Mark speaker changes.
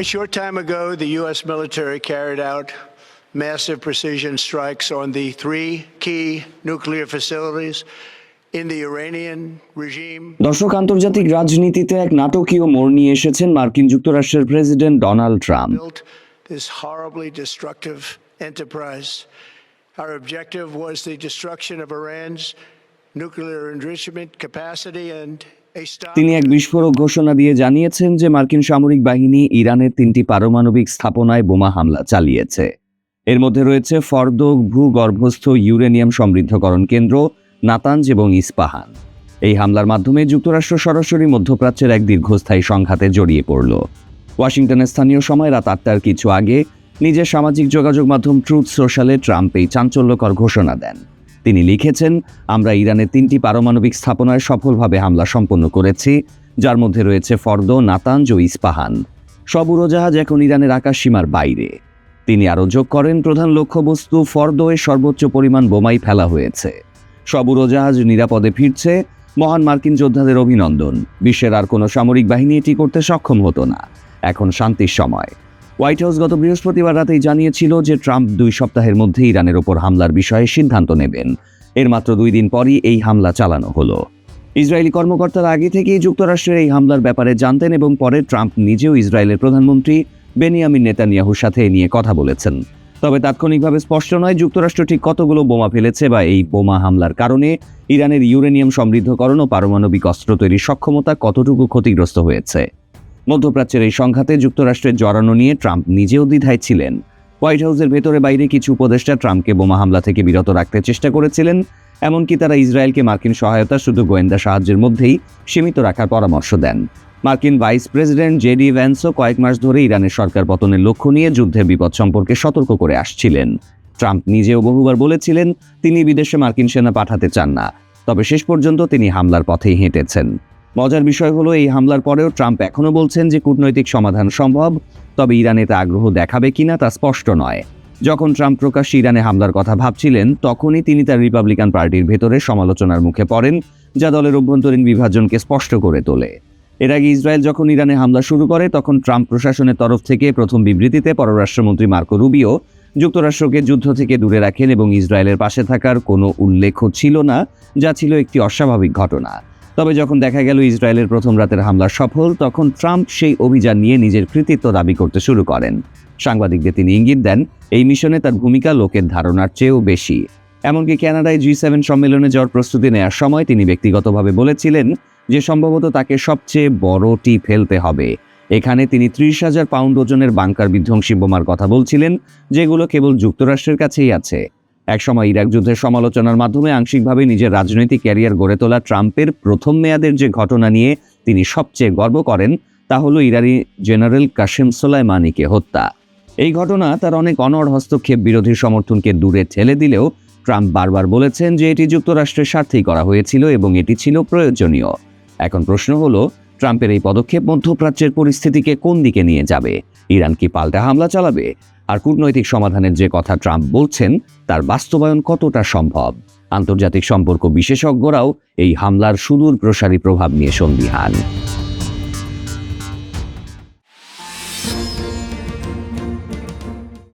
Speaker 1: A short time ago, the U.S. military carried out massive precision strikes on the three key nuclear facilities in the Iranian regime.
Speaker 2: দর্শক, আন্তর্জাতিক রাজনীতিতে এক নাটকীয় মোড় নিয়ে এসেছেন মার্কিন যুক্তরাষ্ট্রের president Donald Trump.
Speaker 1: Built this horribly destructive enterprise. Our objective was the destruction of Iran's nuclear enrichment capacity and a stop.
Speaker 2: তিনি এক বিস্ফোরক ঘোষণা দিয়ে জানিয়েছেন যে মার্কিন সামরিক বাহিনী ইরানের 3টি পারমাণবিক স্থাপনায় বোমা হামলা চালিয়েছে। এর মধ্যে রয়েছে ফর্দো ভূগর্ভস্থ ইউরেনিয়াম সমৃদ্ধকরণ কেন্দ্র, নাতানজ এবং ইস্পাহান। এই হামলার মাধ্যমে যুক্তরাষ্ট্র সরাসরি মধ্যপ্রাচ্যের এক দীর্ঘস্থায়ী সংঘাতে জড়িয়ে পড়ল। ওয়াশিংটনের স্থানীয় সময় রাত 8টার কিছু আগে নিজের সামাজিক যোগাযোগ মাধ্যম ট্রুথ সোশ্যালে ট্রাম্প এই চাঞ্চল্যকর ঘোষণা দেন। তিনি লিখেছেন, আমরা ইরানের 3টি পারমাণবিক স্থাপনায় সফলভাবে হামলা সম্পন্ন করেছি, যার মধ্যে রয়েছে ফর্দো, নাতানজ ও ইস্পাহান। সব উড়োজাহাজ এখন ইরানের আকাশসীমার বাইরে। তিনি আরও যোগ করেন, প্রধান লক্ষ্যবস্তু ফর্দোয় সর্বোচ্চ পরিমাণ বোমাই ফেলা হয়েছে। সব উড়োজাহাজ নিরাপদে ফিরছে। মহান মার্কিন যোদ্ধাদের অভিনন্দন। বিশ্বের আর কোনো সামরিক বাহিনী এটি করতে সক্ষম হতো না। এখন শান্তির সময়। হোয়াইট হাউস গত বৃহস্পতিবার রাতেই জানিয়েছিল যে ট্রাম্প 2 সপ্তাহের মধ্যে ইরানের ওপর হামলার বিষয়ে সিদ্ধান্ত নেবেন। এর মাত্র 2 দিন পরই এই হামলা চালানো হলো। ইসরায়েলি কর্মকর্তারা আগে থেকেই যুক্তরাষ্ট্রের এই হামলার ব্যাপারে জানতেন এবং পরে ট্রাম্প নিজেও ইসরায়েলের প্রধানমন্ত্রী বেনিয়ামিন নেতানিয়াহুর সাথে এ নিয়ে কথা বলেছেন। তবে তাৎক্ষণিকভাবে স্পষ্ট নয় যুক্তরাষ্ট্র ঠিক কতগুলো বোমা ফেলেছে বা এই বোমা হামলার কারণে ইরানের ইউরেনিয়াম সমৃদ্ধকরণ ও পারমাণবিক অস্ত্র তৈরির সক্ষমতা কতটুকু ক্ষতিগ্রস্ত হয়েছে। মধ্যপ্রাচ্যের এই সংঘাতে যুক্তরাষ্ট্রের জড়ানো নিয়ে ট্রাম্প নিজেও দ্বিধায় ছিলেন। হোয়াইট হাউসের ভেতরে বাইরে কিছু উপদেষ্টা ট্রাম্পকে বোমা হামলা থেকে বিরত রাখতে চেষ্টা করেছিলেন। এমনকি তারা ইসরায়েলকে মার্কিন সহায়তা শুধু গোয়েন্দা সাহায্যের মধ্যেই সীমিত রাখার পরামর্শ দেন। মার্কিন ভাইস প্রেসিডেন্ট জেডি ভ্যান্সও কয়েক মাস ধরে ইরানের সরকার পতনের লক্ষ্য নিয়ে যুদ্ধের বিপদ সম্পর্কে সতর্ক করে আসছিলেন। ট্রাম্প নিজেও বহুবার বলেছিলেন তিনি বিদেশে মার্কিন সেনা পাঠাতে চান না, তবে শেষ পর্যন্ত তিনি হামলার পথেই হেঁটেছেন। মজার বিষয় হলো, এই হামলার পরেও ট্রাম্প এখনও বলছেন যে কূটনৈতিক সমাধান সম্ভব, তবে ইরানে তা আগ্রহ দেখাবে কিনা তা স্পষ্ট নয়। যখন ট্রাম্প প্রকাশ্যে ইরানে হামলার কথা ভাবছিলেন, তখনই তিনি তার রিপাবলিকান পার্টির ভেতরে সমালোচনার মুখে পড়েন, যা দলের অভ্যন্তরীণ বিভাজনকে স্পষ্ট করে তোলে। এর আগে ইসরায়েল যখন ইরানে হামলা শুরু করে, তখন ট্রাম্প প্রশাসনের তরফ থেকে প্রথম বিবৃতিতে পররাষ্ট্রমন্ত্রী মার্কো রুবিও যুক্তরাষ্ট্রকে যুদ্ধ থেকে দূরে রাখেন এবং ইসরায়েলের পাশে থাকার কোনো উল্লেখও ছিল না, যা ছিল একটি অস্বাভাবিক ঘটনা। তবে যখন দেখা গেল ইসরায়েলের প্রথম রাতের হামলা সফল, তখন ট্রাম্প সেই অভিযান নিয়ে নিজের কৃতিত্ব দাবি করতে শুরু করেন। সাংবাদিকদের তিনি ইঙ্গিত দেন, এই মিশনে তার ভূমিকা লোকের ধারণার চেয়েও বেশি। এমনকি কানাডায় G7 সম্মেলনে যাওয়ার প্রস্তুতি নেওয়ার সময় তিনি ব্যক্তিগতভাবে বলেছিলেন যে সম্ভবত তাকে সবচেয়ে বড়টি ফেলতে হবে। এখানে তিনি 30,000 পাউন্ড ওজনের বাংকার বিধ্বংসী বোমার কথা বলছিলেন, যেগুলো কেবল যুক্তরাষ্ট্রের কাছেই আছে। একসময় ইরাক যুদ্ধের সমালোচনার মাধ্যমে আংশিকভাবে নিজের রাজনৈতিক ক্যারিয়ার গড়ে তোলা ট্রাম্পের প্রথম মেয়াদের যে ঘটনা নিয়ে তিনি সবচেয়ে গর্ব করেন, তা হলো ইরানি জেনারেল কাসেম সোলাইমানিকে হত্যা। এই ঘটনা তার অনেক অনড় হস্তক্ষেপ বিরোধী সমর্থনকে দূরে ঠেলে দিলেও ট্রাম্প বারবার বলেছেন যে এটি যুক্তরাষ্ট্রের স্বার্থেই করা হয়েছিল এবং এটি ছিল প্রয়োজনীয়। এখন প্রশ্ন হলো, ট্রাম্পের এই পদক্ষেপ মধ্যপ্রাচ্যের পরিস্থিতিকে কোন দিকে নিয়ে যাবে? ইরান কি পাল্টা হামলা চালাবে? আর কূটনৈতিক সমাধানের যে কথা ট্রাম্প বলছেন, তার বাস্তবায়ন কতটা সম্ভব? আন্তর্জাতিক সম্পর্ক বিশেষজ্ঞরাও এই হামলার সুদূর প্রসারী প্রভাব নিয়ে সন্দিহান।